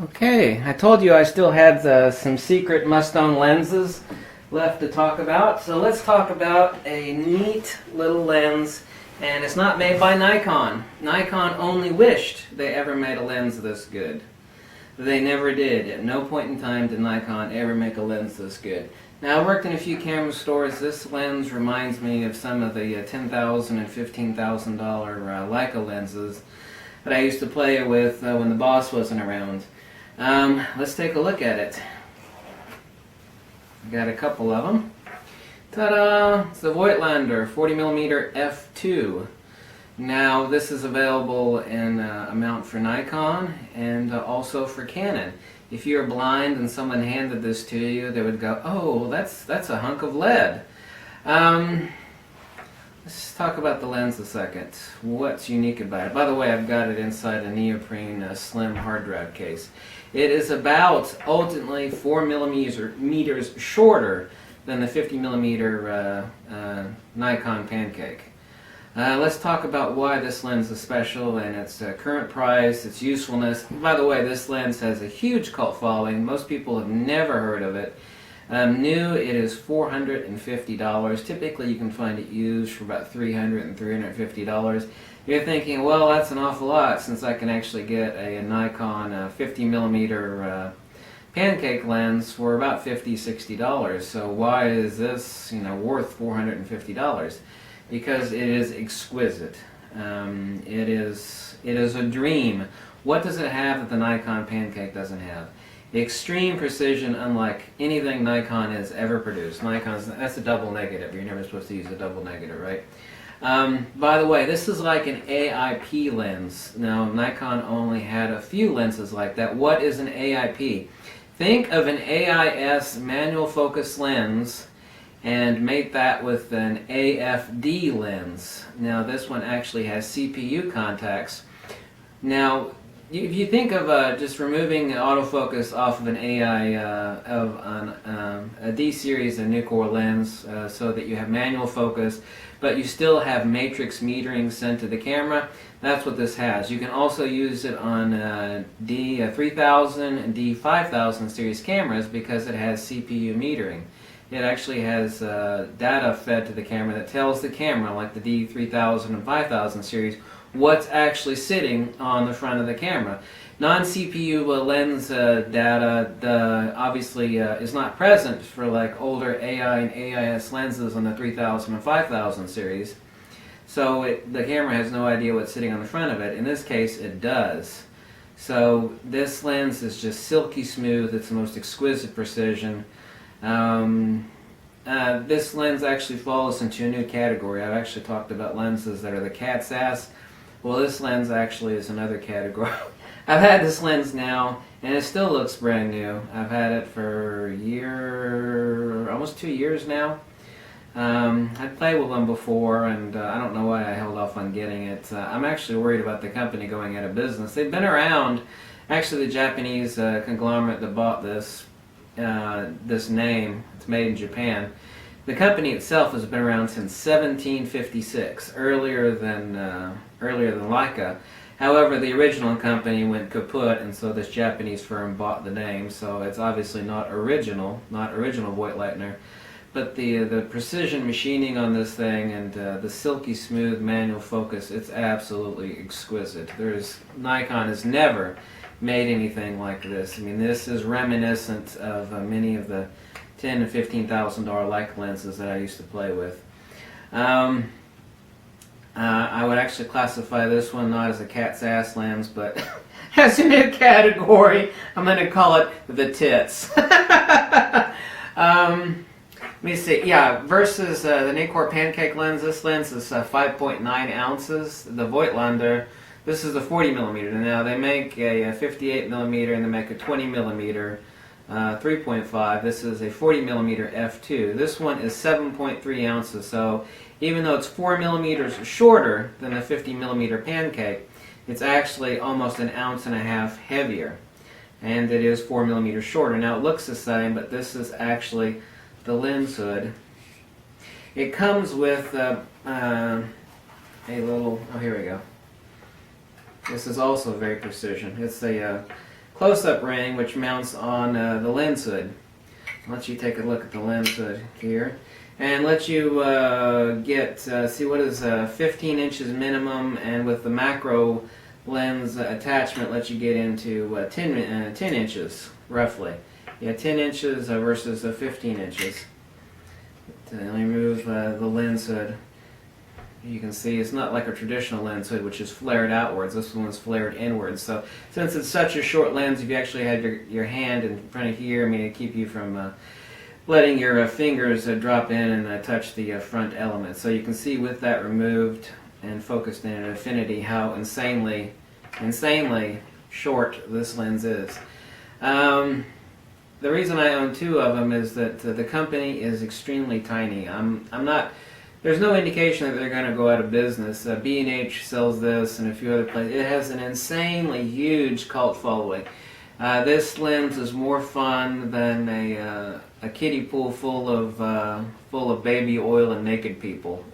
Okay, I told you I still had some secret must-own lenses left to talk about. So let's talk about a neat little lens, and it's not made by Nikon. Nikon only wished they ever made a lens this good. They never did. At no point in time did Nikon ever make a lens this good. Now, I worked in a few camera stores. This lens reminds me of some of the $10,000 and $15,000 Leica lenses that I used to play with when the boss wasn't around. Let's take a look at it. Got a couple of them. Ta-da! It's the Voigtlander 40mm f2. Now, this is available in a mount for Nikon and also for Canon. If you're blind and someone handed this to you, they would go, "Oh, that's a hunk of lead." Let's talk about the lens a second. What's unique about it? By the way, I've got it inside a neoprene slim hard drive case. It is about ultimately 4mm shorter than the 50mm Nikon Pancake. Let's talk about why this lens is special and its current price, its usefulness. By the way, this lens has a huge cult following. Most people have never heard of it. New, it is $450. Typically, you can find it used for about $300 and $350. You're thinking, well, that's an awful lot since I can actually get a Nikon 50mm Pancake lens for about $50, $60. So why is this, worth $450? Because it is exquisite. It is a dream. What does it have that the Nikon Pancake doesn't have? Extreme precision, unlike anything Nikon has ever produced. That's a double negative. You're never supposed to use a double negative, right? By the way, this is like an AIP lens. Now, Nikon only had a few lenses like that. What is an AIP? Think of an AIS manual focus lens and mate that with an AFD lens. Now, this one actually has CPU contacts. Now, if you think of just removing autofocus off of an a D series, a Nikon lens, so that you have manual focus, but you still have matrix metering sent to the camera, that's what this has. You can also use it on D3000 and D5000 series cameras because it has CPU metering. It actually has data fed to the camera that tells the camera, like the D3000 and 5000 series, what's actually sitting on the front of the camera. Non-CPU lens data obviously is not present for like older AI and AIS lenses on the 3000 and 5000 series. So the camera has no idea what's sitting on the front of it. In this case, it does. So this lens is just silky smooth. It's the most exquisite precision. This lens actually falls into a new category. I've actually talked about lenses that are the cat's ass. Well, this lens actually is another category. I've had this lens now, and it still looks brand new. I've had it for almost 2 years now. I'd played with them before, and I don't know why I held off on getting it. I'm actually worried about the company going out of business. They've been around. Actually, the Japanese conglomerate that bought this name, it's made in Japan. The company itself has been around since 1756, earlier than Leica. However, the original company went kaput, and so this Japanese firm bought the name. So it's obviously not original Voigtlander. But the precision machining on this thing and the silky smooth manual focus, it's absolutely exquisite. Nikon has never made anything like this. I mean, this is reminiscent of many of the $10,000 and $15,000 Leica lenses that I used to play with. I would actually classify this one not as a cat's ass lens, but as a new category. I'm going to call it the tits. Let me see. Yeah, versus the Nikon Pancake lens, this lens is 5.9 ounces. The Voigtlander, this is the 40mm. Now they make a 58mm and they make a 20mm 3.5. This is a 40mm f2. This one is 7.3 ounces. So even though it's 4mm shorter than the 50mm Pancake, it's actually almost an ounce and a half heavier. And it is 4mm shorter. Now it looks the same, but this is actually the lens hood. It comes with a little, oh, here we go. This is also very precision. It's a close-up ring which mounts on the lens hood. I'll let you take a look at the lens hood here, and let you get see what is 15 inches minimum, and with the macro lens attachment let you get into 10 inches roughly. Yeah, 10 inches versus 15 inches. Let me remove the lens hood. You can see it's not like a traditional lens hood, which is flared outwards. This one's flared inwards. So since it's such a short lens, if you actually had your hand in front of here, I mean, it'd keep you from letting your fingers drop in and touch the front element. So you can see with that removed and focused in an infinity how insanely short this lens is. The reason I own two of them is that the company is extremely tiny. There's no indication that they're going to go out of business. B&H sells this and a few other places. It has an insanely huge cult following. This lens is more fun than a kiddie pool full of baby oil and naked people.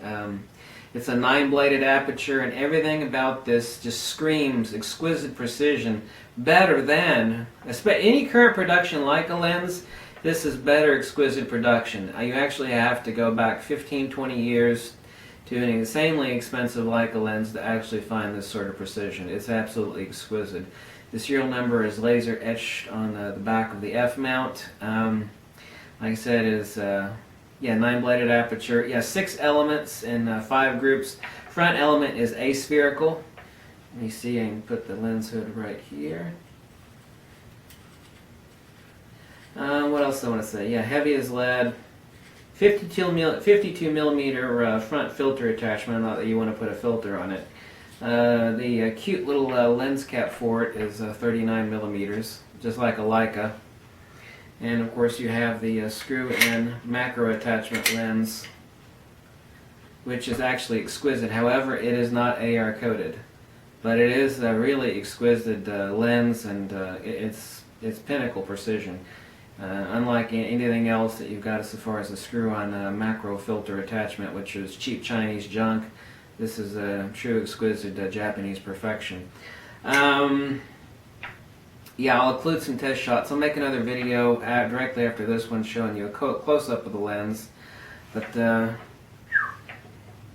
It's a 9-bladed aperture, and everything about this just screams exquisite precision, better than any current production Leica lens. This is better exquisite production. You actually have to go back 15-20 years to an insanely expensive Leica lens to actually find this sort of precision. It's absolutely exquisite. The serial number is laser etched on the back of the F mount. Like I said, is 9-bladed aperture. 6 elements in 5 groups. Front element is aspherical. Let me see, I can put the lens hood right here. What else do I want to say? Yeah, heavy as lead. 52 millimeter front filter attachment. Not that you want to put a filter on it. The cute little lens cap for it is 39 millimeters, just like a Leica. And of course you have the screw-in macro attachment lens, which is actually exquisite. However, it is not AR coated, but it is a really exquisite lens, and it's pinnacle precision. Unlike anything else that you've got as far as a screw-on macro filter attachment, which is cheap Chinese junk, this is a true exquisite Japanese perfection. Yeah, I'll include some test shots. I'll make another video directly after this one showing you a close-up of the lens. But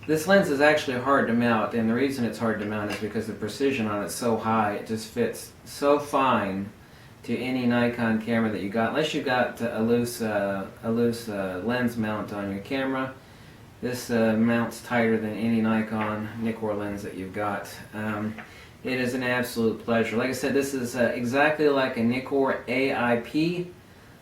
this lens is actually hard to mount, and the reason it's hard to mount is because the precision on it's so high. It just fits so fine to any Nikon camera that you got, unless you've got a loose lens mount on your camera. This mounts tighter than any Nikon Nikkor lens that you've got. It is an absolute pleasure. Like I said, this is exactly like a Nikkor AIP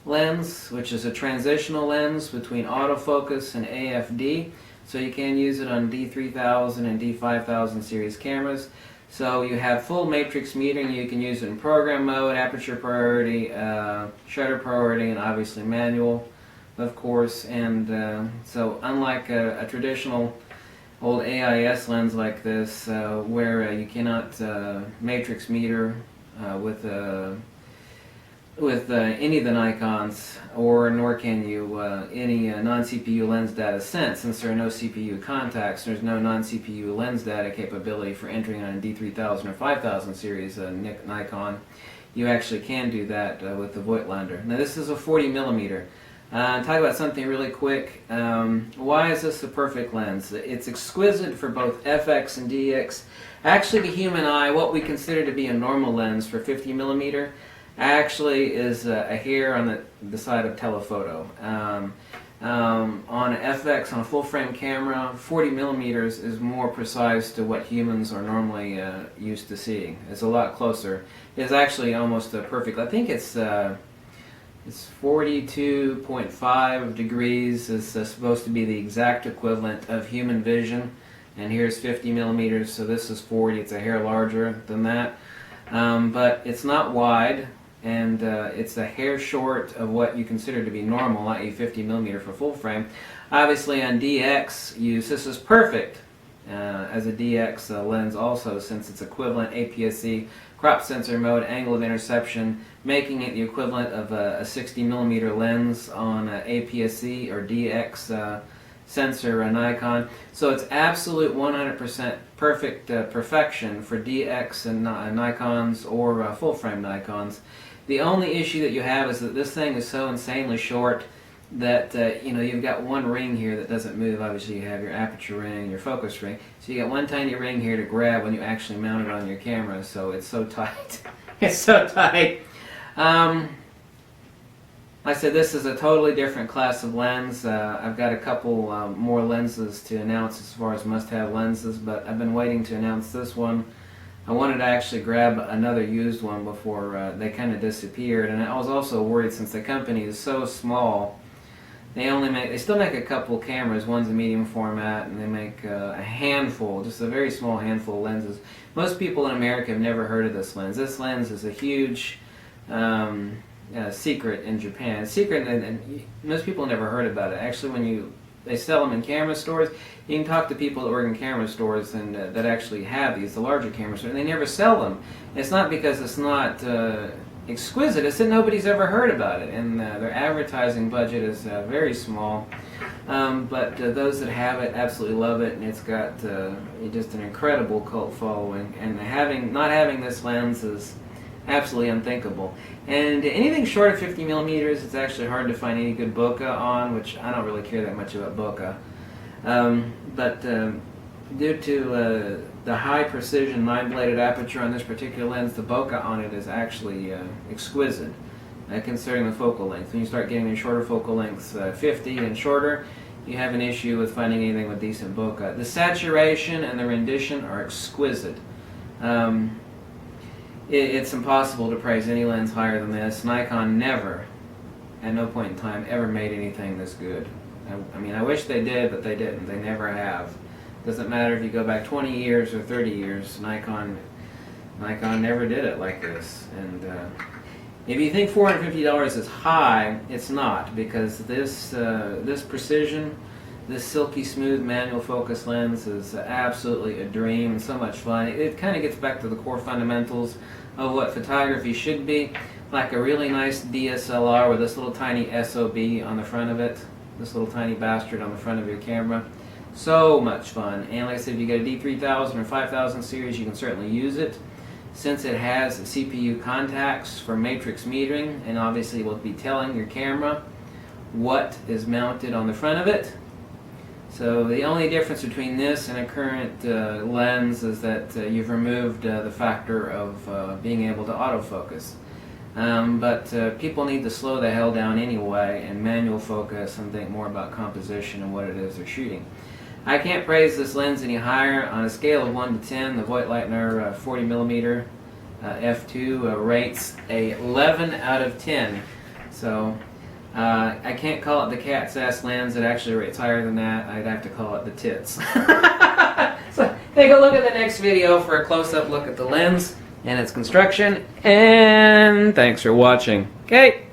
lens, which is a transitional lens between autofocus and AFD. So you can use it on D3000 and D5000 series cameras. So you have full matrix metering. You can use it in program mode, aperture priority, shutter priority, and obviously manual, of course. And so unlike a traditional old AIS lens like this, where you cannot matrix meter with any of the Nikons, nor can you any non-CPU lens data sent, since there are no CPU contacts. There's no non-CPU lens data capability for entering on a D3000 or 5000 series Nikon. You actually can do that with the Voigtlander. Now this is a 40 millimeter. Talk about something really quick. Why is this the perfect lens? It's exquisite for both FX and DX. Actually, the human eye, what we consider to be a normal lens for 50 millimeter, actually is a hair on the side of telephoto. On an FX, on a full frame camera, 40 millimeters is more precise to what humans are normally used to seeing. It's a lot closer. It's actually almost perfect. I think it's 42.5 degrees is supposed to be the exact equivalent of human vision, and here's 50 millimeters, so this is 40. It's a hair larger than that, but it's not wide, and it's a hair short of what you consider to be normal, i.e. 50 millimeter for full frame. Obviously on DX use, this is perfect as a DX lens also, since it's equivalent APS-C, crop sensor mode, angle of interception, making it the equivalent of a 60 millimeter lens on APS-C or DX sensor Nikon. So it's absolute 100% perfect perfection for DX and Nikons or full frame Nikons. The only issue that you have is that this thing is so insanely short that you know, you've got one ring here that doesn't move. Obviously you have your aperture ring, your focus ring, so you got one tiny ring here to grab when you actually mount it on your camera. So it's so tight. It's so tight. Like I said, this is a totally different class of lens. I've got a couple more lenses to announce as far as must-have lenses, but I've been waiting to announce this one. I wanted to actually grab another used one before they kind of disappeared, and I was also worried since the company is so small. They still make a couple cameras. One's a medium format, and they make a handful, just a very small handful of lenses. Most people in America have never heard of this lens. This lens is a huge secret in Japan. Secret, and most people never heard about it. Actually, when they sell them in camera stores, you can talk to people that work in camera stores and that actually have these, the larger camera stores, and they never sell them. It's not because it's not exquisite, it's that nobody's ever heard about it, and their advertising budget is very small. But those that have it absolutely love it, and it's got just an incredible cult following. And not having this lens is absolutely unthinkable. And anything short of 50 millimeters, it's actually hard to find any good bokeh on, which I don't really care that much about bokeh. But due to the high precision 9-bladed aperture on this particular lens, the bokeh on it is actually exquisite, considering the focal length. When you start getting in shorter focal lengths, 50 and shorter, you have an issue with finding anything with decent bokeh. The saturation and the rendition are exquisite. It's impossible to praise any lens higher than this. Nikon never, at no point in time, ever made anything this good. I mean, I wish they did, but they didn't. They never have. Doesn't matter if you go back 20 years or 30 years, Nikon never did it like this. And if you think $450 is high, it's not, because this precision, this silky smooth manual focus lens is absolutely a dream and so much fun. It kind of gets back to the core fundamentals of what photography should be, like a really nice DSLR with this little tiny SOB on the front of it, this little tiny bastard on the front of your camera. So much fun. And like I said, if you get a D3000 or 5000 series, you can certainly use it, since it has CPU contacts for matrix metering, and obviously will be telling your camera what is mounted on the front of it. So the only difference between this and a current lens is that you've removed the factor of being able to autofocus. But people need to slow the hell down anyway and manual focus and think more about composition and what it is they're shooting. I can't praise this lens any higher. On a scale of 1 to 10, the Voigtlander 40mm f2 rates a 11 out of 10. So I can't call it the cat's ass lens. It actually rates higher than that. I'd have to call it the tits. So take a look at the next video for a close-up look at the lens and its construction. And thanks for watching. Okay.